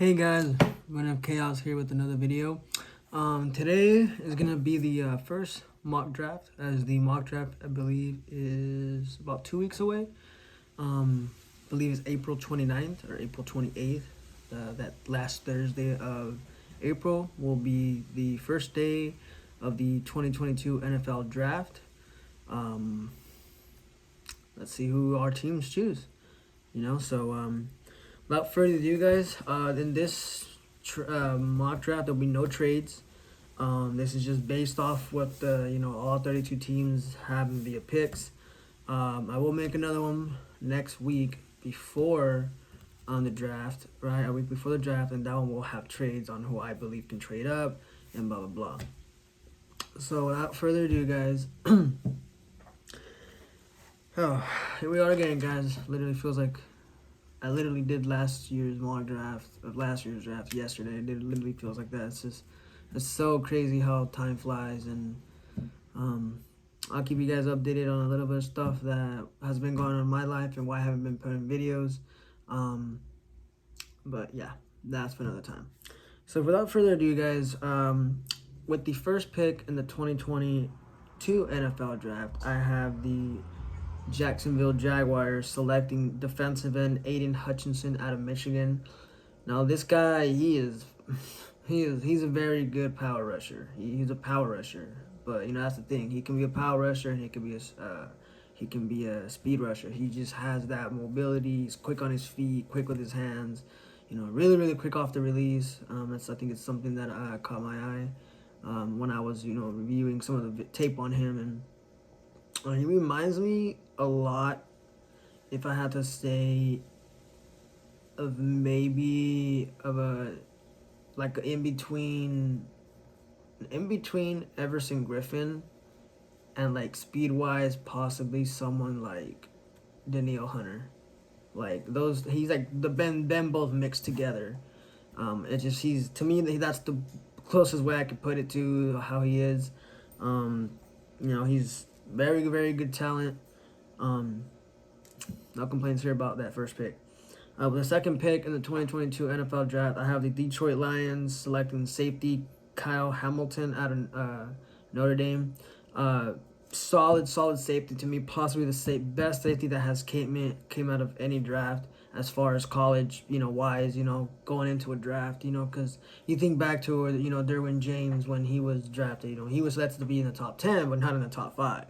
Hey guys, Run of Chaos here with another video. Today is gonna be the first mock draft, as the mock draft I believe is about 2 weeks away. I believe it's April 29th or April 28th. That last Thursday of April will be the first day of the 2022 NFL draft. Let's see who our teams choose. Without further ado, guys, in this mock draft, there'll be no trades. This is just based off what all 32 teams have via picks. I will make another one next week before the draft, right? A week before the draft, and that one will have trades on who I believe can trade up and blah blah blah. So without further ado, guys, oh, here we are again, guys. Literally feels like I literally did last year's draft yesterday. It literally feels like that. It's so crazy how time flies, and I'll keep you guys updated on a little bit of stuff that has been going on in my life and why I haven't been putting videos. But yeah, that's for another time. So without further ado, guys, with the first pick in the 2022 NFL draft, I have the Jacksonville Jaguars selecting defensive end Aiden Hutchinson out of Michigan. Now this guy, he's a very good power rusher. He's a power rusher, but that's the thing. He can be a power rusher and he can be a speed rusher. He just has that mobility. He's quick on his feet, quick with his hands. Really quick off the release. I think it's something that caught my eye when I was reviewing some of the tape on him, and he reminds me a lot, if I had to say, of a in between Everson Griffin and speed wise possibly someone like Danielle Hunter. He's like them both mixed together. He's, to me, that's the closest way I could put it to how he is. He's very, very good talent. No complaints here about that first pick. With the second pick in the 2022 NFL draft, I have the Detroit Lions selecting safety Kyle Hamilton out of Notre Dame. Solid safety to me, possibly the best safety that has came out of any draft as far as college, wise, going into a draft, because you think back to, Derwin James when he was drafted, he was selected to be in the top 10, but not in the top 5.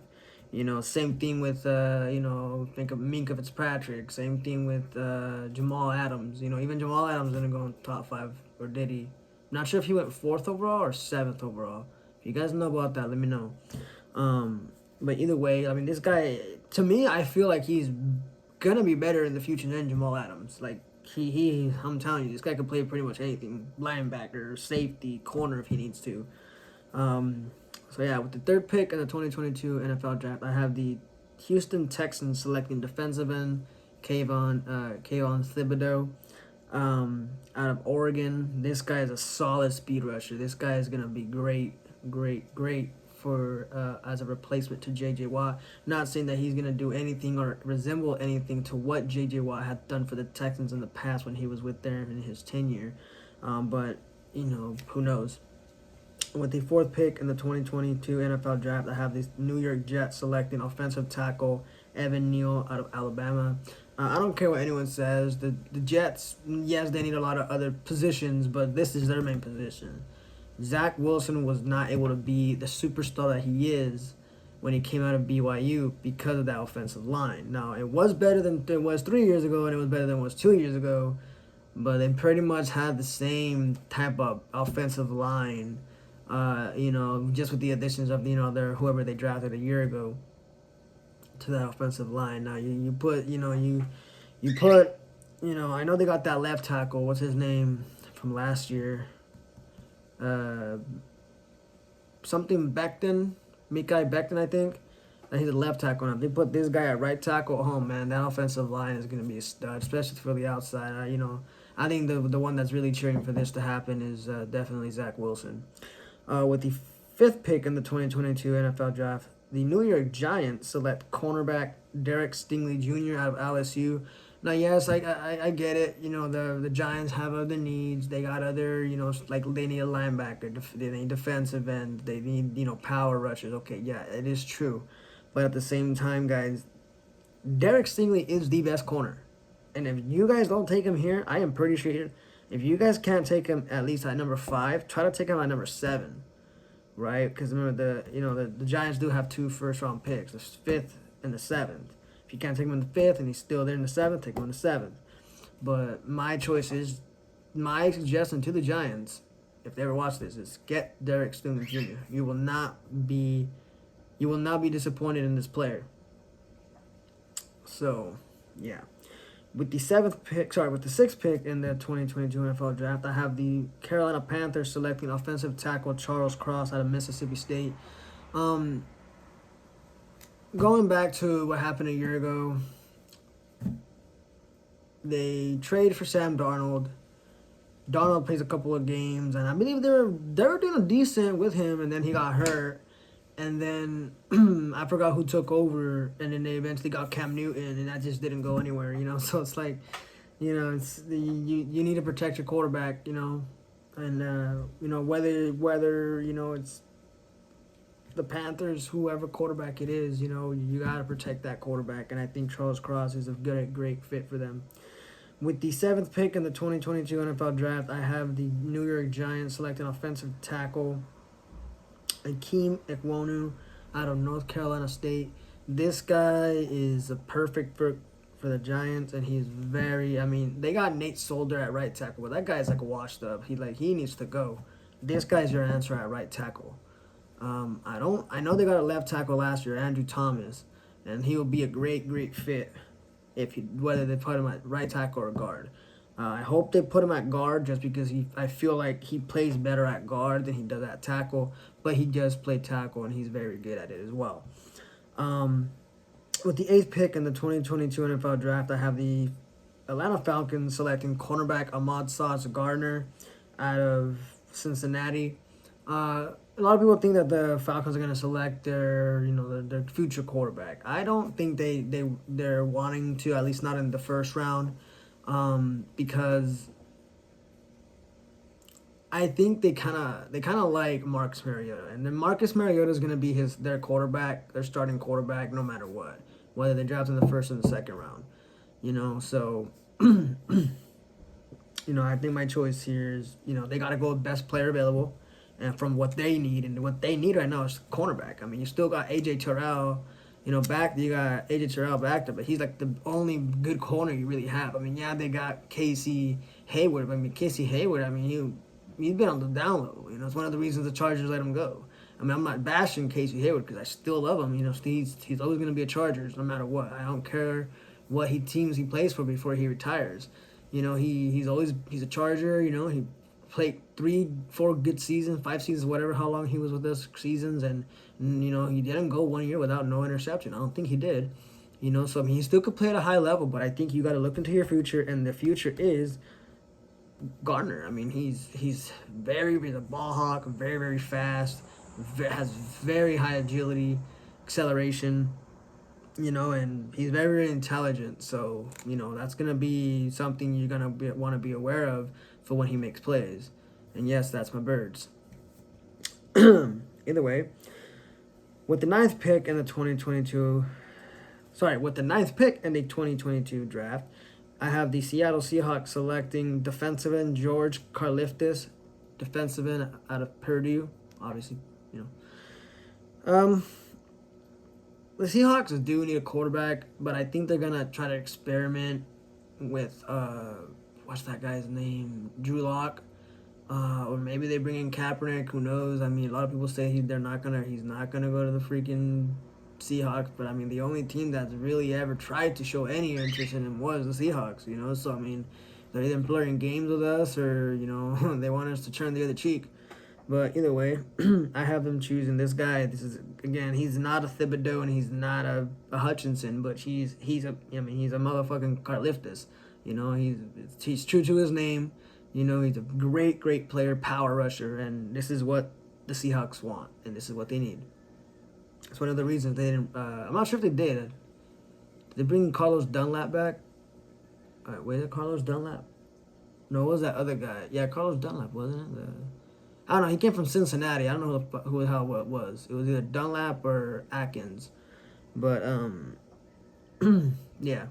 Same thing with, think of Minkah Fitzpatrick. Same thing with Jamal Adams. Even Jamal Adams didn't go in top 5, or did he? Not sure if he went 4th overall or 7th overall. If you guys know about that, let me know. But either way, I mean, this guy, to me, I feel like he's gonna be better in the future than Jamal Adams. I'm telling you, this guy can play pretty much anything: linebacker, safety, corner if he needs to. So yeah, with the third pick in the 2022 NFL draft, I have the Houston Texans selecting defensive end Kayvon Thibodeaux out of Oregon. This guy is a solid speed rusher. This guy is gonna be great for as a replacement to J.J. Watt. Not saying that he's gonna do anything or resemble anything to what J.J. Watt had done for the Texans in the past when he was with them in his tenure, but who knows. With the fourth pick in the 2022 NFL draft, I have the New York Jets selecting offensive tackle Evan Neal out of Alabama. I don't care what anyone says. The Jets, yes, they need a lot of other positions, but this is their main position. Zach Wilson was not able to be the superstar that he is when he came out of BYU because of that offensive line. Now, it was better than it was 3 years ago, and it was better than it was 2 years ago, but they pretty much had the same type of offensive line. Just with the additions of their whoever they drafted a year ago to that offensive line. Now you put I know they got that left tackle. What's his name from last year? Something Becton, Mekhi Becton, I think. And he's a left tackle now. If they put this guy at right tackle, oh man, that offensive line is gonna be a stud, especially for the outside. I think the one that's really cheering for this to happen is definitely Zach Wilson. With the fifth pick in the 2022 NFL draft, the New York Giants select cornerback Derek Stingley Jr. out of LSU. Now, yes, I get it. You know, the Giants have other needs. They got other, like they need a linebacker. They need defensive end. They need, power rushers. Okay, yeah, it is true. But at the same time, guys, Derek Stingley is the best corner. And if you guys don't take him here, I am pretty sure if you guys can't take him at least at number 5, try to take him at number 7, right? Because remember the Giants do have 2 first-round picks, the 5th and the 7th. If you can't take him in the 5th and he's still there in the 7th, take him in the 7th. But my suggestion to the Giants, if they ever watch this, is get Derek Stingley Jr. You will not be disappointed in this player. So, yeah. With the 6th pick in the 2022 NFL Draft, I have the Carolina Panthers selecting offensive tackle Charles Cross out of Mississippi State. Going back to what happened a year ago, they traded for Sam Darnold. Darnold plays a couple of games, and I believe they were doing decent with him, and then he got hurt. And then I forgot who took over, and then they eventually got Cam Newton, and that just didn't go anywhere, So it's like, it's you need to protect your quarterback, and whether it's the Panthers, whoever quarterback it is, you gotta protect that quarterback, and I think Charles Cross is a great fit for them. With the 7th pick in the 2022 NFL Draft, I have the New York Giants selecting offensive tackle Akeem Ekwonu out of North Carolina State. This guy is a perfect for the Giants, and he's they got Nate Solder at right tackle, but that guy's like washed up. He needs to go. This guy's your answer at right tackle. I know they got a left tackle last year, Andrew Thomas, and he will be a great fit whether they put him at right tackle or guard. I hope they put him at guard just because I feel like he plays better at guard than he does at tackle, but he does play tackle and he's very good at it as well. With the 8th pick in the 2022 NFL Draft, I have the Atlanta Falcons selecting cornerback Ahmad Sauce Gardner out of Cincinnati. A lot of people think that the Falcons are going to select their future quarterback. I don't think they're wanting to, at least not in the first round. Because I think they kind of like Marcus Mariota, and then Marcus Mariota is going to be their quarterback, their starting quarterback, no matter what, whether they draft in the first or the second round, So, I think my choice here is they got to go with best player available, and from what they need, and what they need right now is cornerback. I mean, you still got AJ Terrell. You got AJ Terrell back there, but he's like the only good corner you really have. I mean, yeah, they got Casey Hayward. He's been on the down low. It's one of the reasons the Chargers let him go. I mean, I'm not bashing Casey Hayward because I still love him. He's always going to be a Chargers no matter what. I don't care what teams he plays for before he retires. He's a Charger. He played 3-4 good seasons, 5 seasons, whatever, how long he was with us seasons, and he didn't go 1 year without no interception. I don't think he did. So he still could play at a high level, but I think you got to look into your future, and the future is Gardner. I mean, he's a ball hawk, very, very fast, has very high agility, acceleration, and he's very, very intelligent. So, that's going to be something you're going to want to be aware of for when he makes plays. And yes, that's my birds. Either way, with the 9th pick in the 2022 draft, I have the Seattle Seahawks selecting defensive end George Karlaftis, defensive end out of Purdue, obviously, The Seahawks do need a quarterback, but I think they're going to try to experiment with, what's that guy's name? Drew Lock. Or maybe they bring in Kaepernick. Who knows? I mean, a lot of people say he's not gonna go to the freaking Seahawks. But I mean, the only team that's really ever tried to show any interest in him was the Seahawks. So I mean, they're either playing games with us or they want us to turn the other cheek. But either way, I have them choosing this guy. He's not a Thibodeau and he's not a Hutchinson, but he's a motherfucking Karlaftis. He's true to his name. He's a great player, power rusher, and this is what the Seahawks want, and this is what they need. It's one of the reasons they didn't. I'm not sure if they did. Did they bring Carlos Dunlap back? Wait, Carlos Dunlap? No, what was that other guy? Yeah, Carlos Dunlap, wasn't it? I don't know. He came from Cincinnati. I don't know who the hell it was. It was either Dunlap or Atkins. But yeah.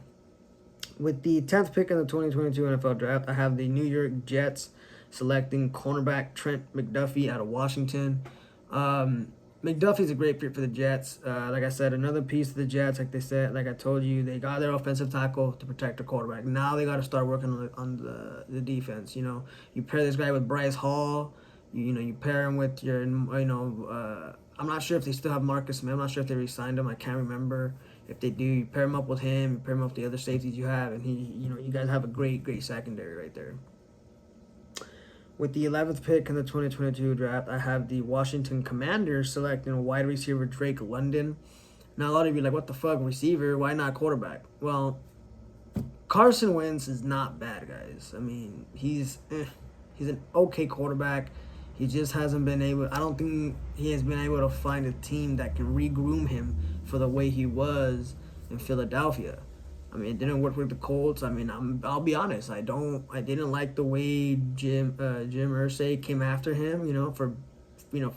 With the 10th pick in the 2022 NFL Draft, I have the New York Jets selecting cornerback Trent McDuffie out of Washington. McDuffie's a great fit for the Jets. Like I said, another piece of the Jets. Like I told you, they got their offensive tackle to protect the quarterback. Now they got to start working on the defense. You know, you pair this guy with Bryce Hall. You pair him with your, I'm not sure if they still have Marcus Smith. I'm not sure if they re-signed him. I can't remember. If they do, you pair him up with him, you pair him up with the other safeties you have, and you guys have a great secondary right there. With the 11th pick in the 2022 draft, I have the Washington Commanders selecting wide receiver Drake London. Now, a lot of you are like, what the fuck, receiver? Why not quarterback? Well, Carson Wentz is not bad, guys. I mean, he's an okay quarterback. He just hasn't been able. I don't think he has been able to find a team that can regroom him for the way he was in Philadelphia. I mean, it didn't work with the Colts. I mean, I'll be honest. I didn't like the way Jim Irsay came after him. For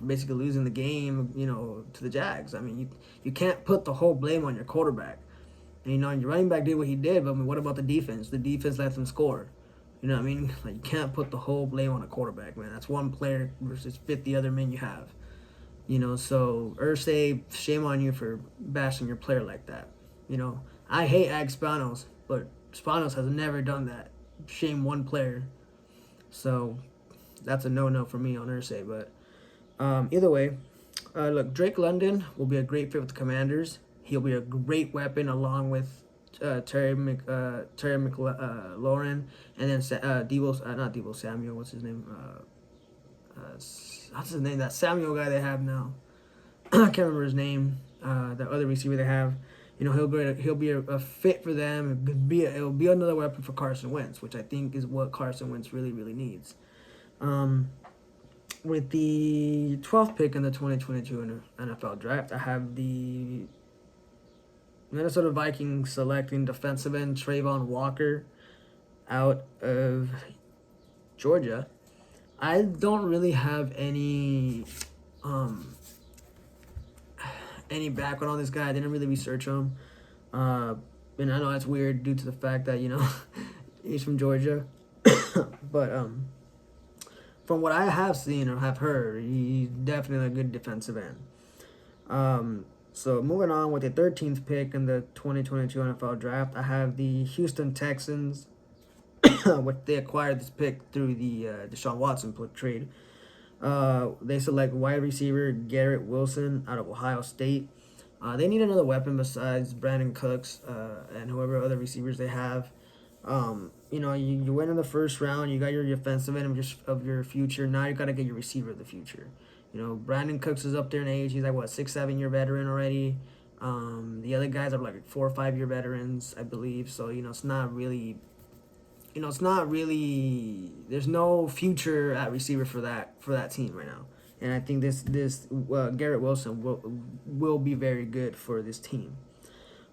basically losing the game. To the Jags. I mean, you can't put the whole blame on your quarterback. And, your running back did what he did, but I mean, what about the defense? The defense let them score. You know what I mean? Like, you can't put the whole blame on a quarterback, man. That's one player versus 50 other men you have. So Irsay, shame on you for bashing your player like that. I hate Ag Spanos, but Spanos has never done that. Shame one player. So that's a no-no for me on Irsay. But either way, look, Drake London will be a great fit with the Commanders. He'll be a great weapon along with Terry McLaurin, and then not Deebo Samuel. What's his name? What's his name? That Samuel guy they have now. I can't remember his name. The other receiver they have. He'll be a fit for them. It'll be another weapon for Carson Wentz, which I think is what Carson Wentz really needs. With the 12th pick in the 2022 NFL Draft, I have the Minnesota Vikings selecting defensive end Trayvon Walker out of Georgia. I don't really have any background on this guy. I didn't really research him. And I know that's weird due to the fact that, he's from Georgia. But from what I have seen or have heard, he's definitely a good defensive end. So moving on with the 13th pick in the 2022 NFL Draft, I have the Houston Texans, which they acquired this pick through the Deshaun Watson trade. They select wide receiver Garrett Wilson out of Ohio State. They need another weapon besides Brandon Cooks and whoever other receivers they have. You went in the first round. You got your defensive end of your future. Now you got to get your receiver of the future. Brandon Cooks is up there in age. He's like, 6-7 year veteran already. The other guys are like 4 or 5 year veterans, I believe. So, it's not really, there's no future at receiver for that team right now. And I think this Garrett Wilson will be very good for this team.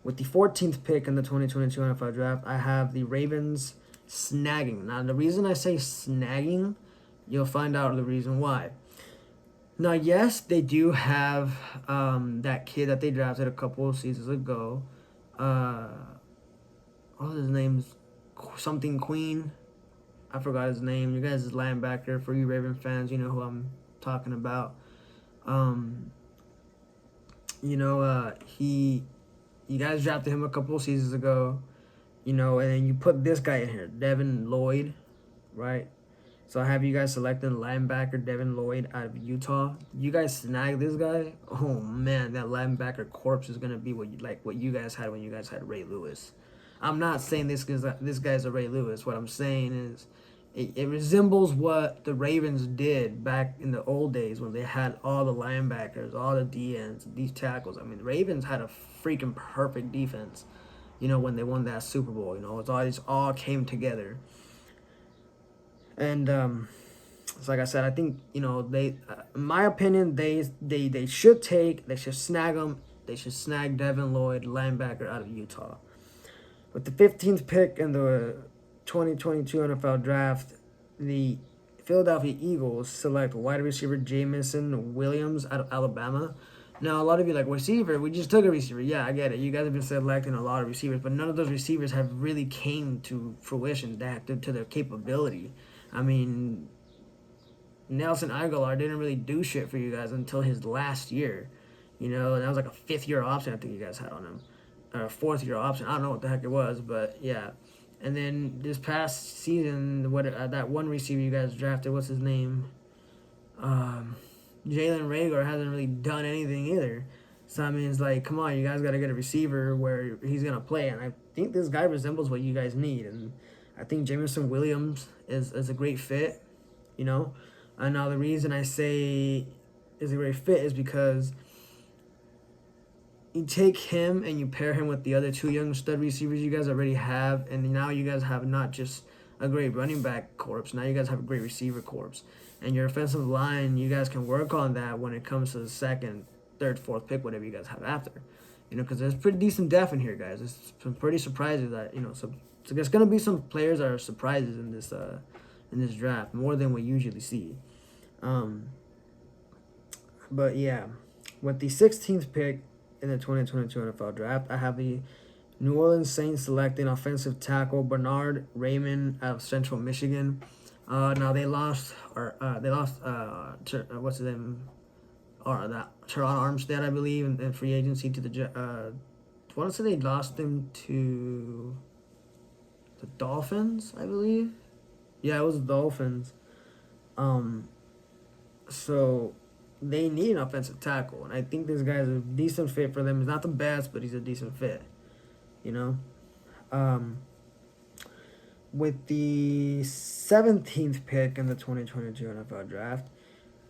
With the 14th pick in the 2022 NFL Draft, I have the Ravens snagging. Now, the reason I say snagging, you'll find out the reason why. Now, yes, they do have that kid that they drafted a couple of seasons ago. What was his name? Something Queen. I forgot his name. You guys is linebacker. For you Raven fans, you know who I'm talking about. You guys drafted him a couple of seasons ago, and then you put this guy in here, Devin Lloyd, right? So I have you guys selecting linebacker Devin Lloyd out of Utah. You guys snag this guy. Oh man, that linebacker corpse is gonna be what you guys had when you guys had Ray Lewis. I'm not saying this guy's a Ray Lewis. What I'm saying is, it resembles what the Ravens did back in the old days when they had all the linebackers, all the DNs, these tackles. I mean, the Ravens had a freaking perfect defense. When they won that Super Bowl, it all came together. And so like I said, I think they, in my opinion, they should snag him. They should snag Devin Lloyd, linebacker out of Utah. With the 15th pick in the 2022 NFL Draft, the Philadelphia Eagles select wide receiver Jameson Williams out of Alabama. Now, a lot of you are like, receiver, we just took a receiver. Yeah, I get it. You guys have been selecting a lot of receivers, but none of those receivers have really came to fruition to their capability. I mean, Nelson Aguilar didn't really do shit for you guys until his last year. That was like a fifth-year option I think you guys had on him. Or a fourth-year option. I don't know what the heck it was, but yeah. And then this past season, that one receiver you guys drafted, what's his name? Jalen Reagor hasn't really done anything either. So, I mean, it's like, come on, you guys got to get a receiver where he's going to play. And I think this guy resembles what you guys need. And I think Jameson Williams is a great fit, And now the reason I say is a great fit is because you take him and you pair him with the other two young stud receivers you guys already have, and now you guys have not just a great running back corps, now you guys have a great receiver corps. And your offensive line, you guys can work on that when it comes to the second, third, fourth pick, whatever you guys have after. Because there's pretty decent depth in here, guys. It's some pretty surprises that, so there's going to be some players that are surprises in this draft, more than we usually see. But yeah, with the 16th pick in the 2022 NFL Draft, I have the New Orleans Saints selecting offensive tackle Bernard Raymond out of Central Michigan. Now they lost what's his name? Teron Armstead, I believe, in free agency to the I want to say they lost him to the Dolphins, I believe. Yeah, it was the Dolphins. So they need an offensive tackle, and I think this guy's a decent fit for them. He's not the best, but he's a decent fit, With the 17th pick in the 2022 NFL Draft,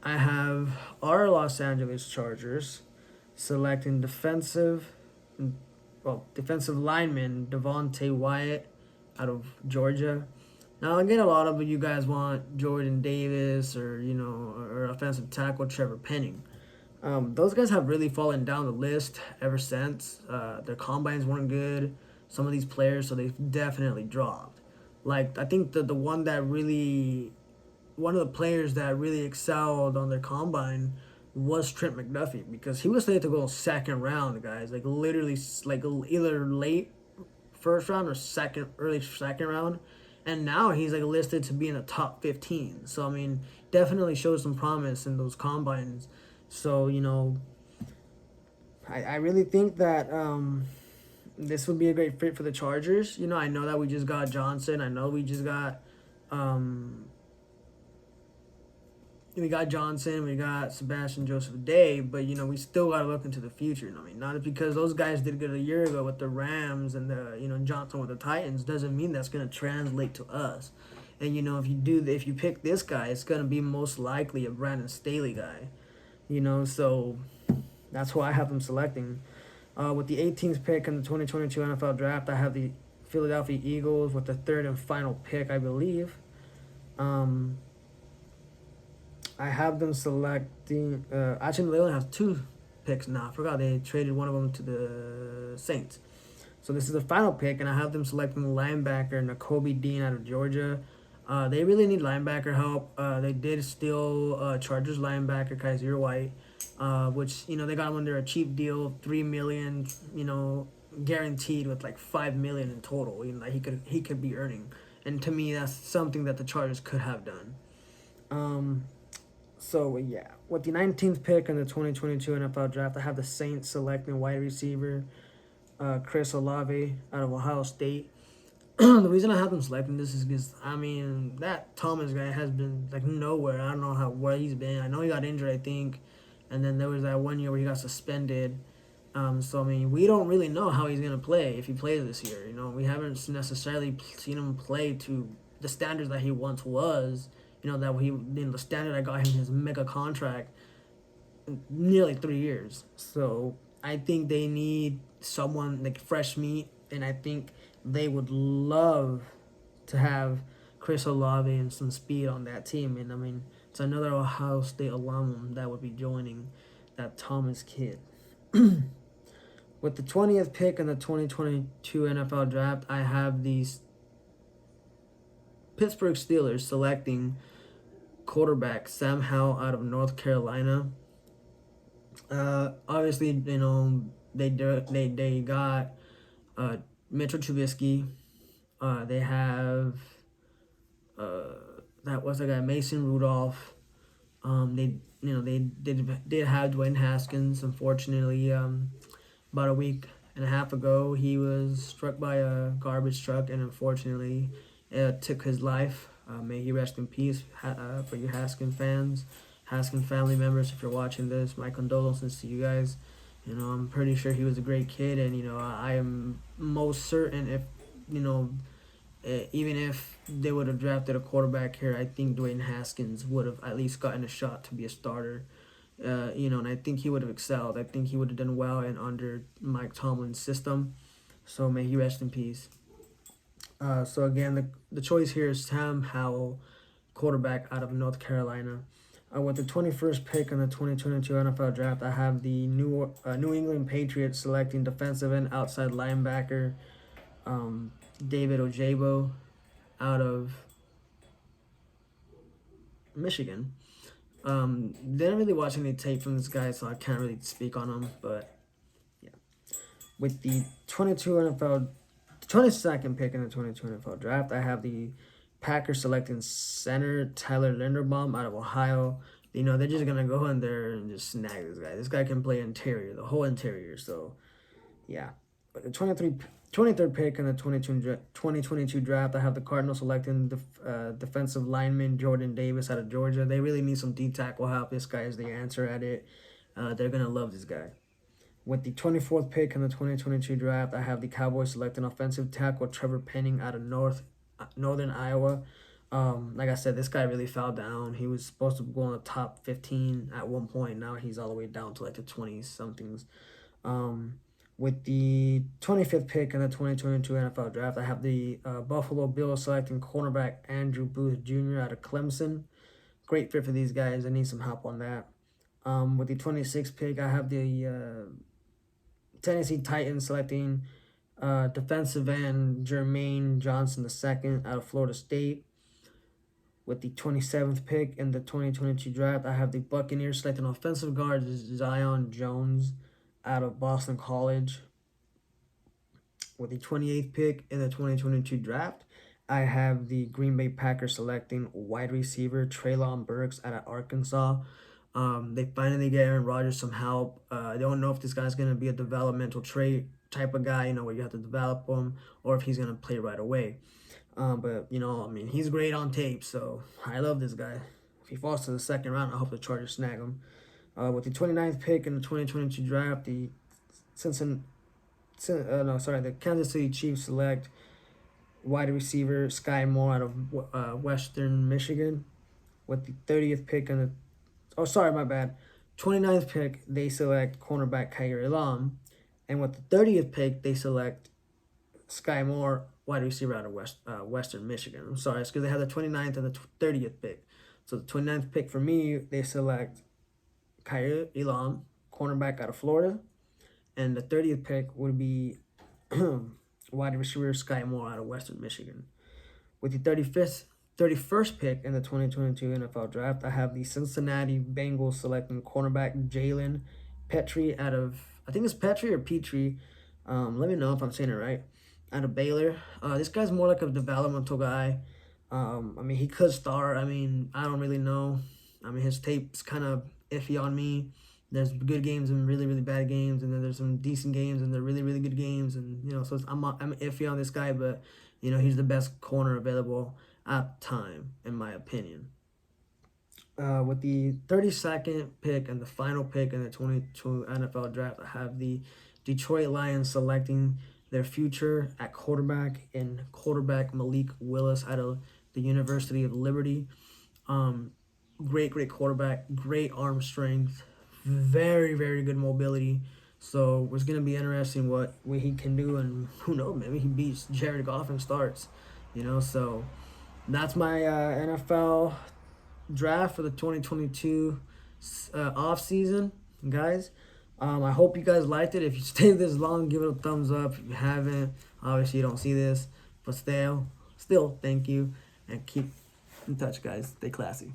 I have our Los Angeles Chargers selecting defensive lineman Devontae Wyatt out of Georgia. Now, again, a lot of you guys want Jordan Davis or offensive tackle Trevor Penning. Those guys have really fallen down the list ever since. Their combines weren't good, some of these players, so they've definitely dropped. Like, I think one of the players that really excelled on their combine was Trent McDuffie, because he was slated to go second round, guys. Like, literally, like, either late first round or early second round. And now he's like listed to be in the top 15. So, I mean, definitely shows some promise in those combines. So, I really think that this would be a great fit for the Chargers. I know that we just got Johnson. I know we just got we got Sebastian Joseph Day, but we still gotta look into the future. I mean, not because those guys did good a year ago with the Rams and the Johnson with the Titans doesn't mean that's gonna translate to us. And if you pick this guy, it's gonna be most likely a Brandon Staley guy. So that's who I have them selecting. With the 18th pick in the 2022 NFL Draft, I have the Philadelphia Eagles with the third and final pick, I believe. I have them selecting. Actually, they only have two picks now. I forgot they traded one of them to the Saints. So this is the final pick, and I have them selecting linebacker Nakobe Dean out of Georgia. They really need linebacker help. They did steal Chargers linebacker Kaiser White, which they got him under a cheap deal, $3 million, guaranteed with like $5 million in total. That he could be earning, and to me that's something that the Chargers could have done. So, yeah, with the 19th pick in the 2022 NFL Draft, I have the Saints selecting wide receiver Chris Olave out of Ohio State. The reason I have them selecting this is because, that Thomas guy has been, like, nowhere. I don't know where he's been. I know he got injured, I think, and then there was that 1 year where he got suspended. So, we don't really know how he's going to play if he plays this year. We haven't necessarily seen him play to the standards that he once was. The standard I got him his mega contract in nearly 3 years. So I think they need someone like fresh meat, and I think they would love to have Chris Olave and some speed on that team. And it's another Ohio State alum that would be joining that Thomas kid. With the 20th pick in the 2022 NFL Draft, I have the Pittsburgh Steelers selecting quarterback Sam Howell out of North Carolina. Obviously, you know, they got Mitchell Trubisky. They have that was the guy Mason Rudolph. They did have Dwayne Haskins. Unfortunately, about a week and a half ago, he was struck by a garbage truck, and unfortunately, it took his life. May he rest in peace. For you Haskins fans, Haskins family members, if you're watching this, my condolences to you guys. You know, I'm pretty sure he was a great kid, and you know, I am most certain if you know even if they would have drafted a quarterback here, I think Dwayne Haskins would have at least gotten a shot to be a starter. And I think he would have excelled. I think he would have done well and under Mike Tomlin's system. So may he rest in peace. So again, the choice here is Sam Howell, quarterback out of North Carolina. With the 21st pick in the 2022 NFL Draft, I have the New England Patriots selecting defensive end outside linebacker David Ojabo out of Michigan. Didn't really watch any tape from this guy, so I can't really speak on him. But yeah, with the 22nd pick in the 22 NFL Draft, I have the Packers selecting center Tyler Linderbaum out of Ohio. You know, they're just gonna go in there and just snag this guy. This guy can play interior, the whole interior. So yeah, but the 23rd pick in the 2022 draft, I have the Cardinals selecting defensive lineman Jordan Davis out of Georgia. They really need some D-tackle help. This guy is the answer at it. They're going to love this guy. With the 24th pick in the 2022 draft, I have the Cowboys selecting offensive tackle Trevor Penning out of Northern Iowa. Like I said, this guy really fell down. He was supposed to go in the top 15 at one point. Now he's all the way down to like the 20-somethings. With the 25th pick in the 2022 NFL Draft, I have the Buffalo Bills selecting cornerback Andrew Booth Jr. out of Clemson. Great fit for these guys. I need some help on that. With the 26th pick, I have the Tennessee Titans selecting defensive end Jermaine Johnson II out of Florida State. With the 27th pick in the 2022 Draft, I have the Buccaneers selecting offensive guard Zion Jones out of Boston College. With the 28th pick in the 2022 Draft, I have the Green Bay Packers selecting wide receiver Treylon Burks out of Arkansas. They finally get Aaron Rodgers some help. They don't know if this guy's going to be a developmental trait type of guy, where you have to develop him, or if he's going to play right away. But, he's great on tape, so I love this guy. If he falls to the second round, I hope the Chargers snag him. With the 29th pick in the 2022 Draft, the Kansas City Chiefs select wide receiver Sky Moore out of Western Michigan. With the 30th pick in the 29th pick, they select cornerback Kaiir Elam. And with the 30th pick, they select Sky Moore, wide receiver out of Western Michigan. I'm sorry, it's because they have the 29th and the 30th pick. So the 29th pick for me, they select Kaiir Elam, cornerback out of Florida. And the 30th pick would be wide receiver Sky Moore out of Western Michigan. With the 31st pick in the 2022 NFL Draft, I have the Cincinnati Bengals selecting cornerback Jalen Petrie out of, I think it's Petrie or Petrie. Let me know if I'm saying it right. Out of Baylor. This guy's more like a developmental guy. He could start. I don't really know. His tape's kind of iffy on me. There's good games and really, really bad games, and then there's some decent games and they're really, really good games, and so I'm iffy on this guy, but he's the best corner available at the time, in my opinion. With the 32nd pick and the final pick in the 22 NFL Draft, I have the Detroit Lions selecting their future at quarterback Malik Willis out of the University of Liberty. Great quarterback, great arm strength, very, very good mobility. So it's going to be interesting what he can do, and who knows, maybe he beats Jared Goff and starts, So that's my NFL draft for the 2022 off season, guys. I hope you guys liked it. If you stayed this long, give it a thumbs up. If you haven't, obviously you don't see this, but still, thank you. And keep in touch, guys. Stay classy.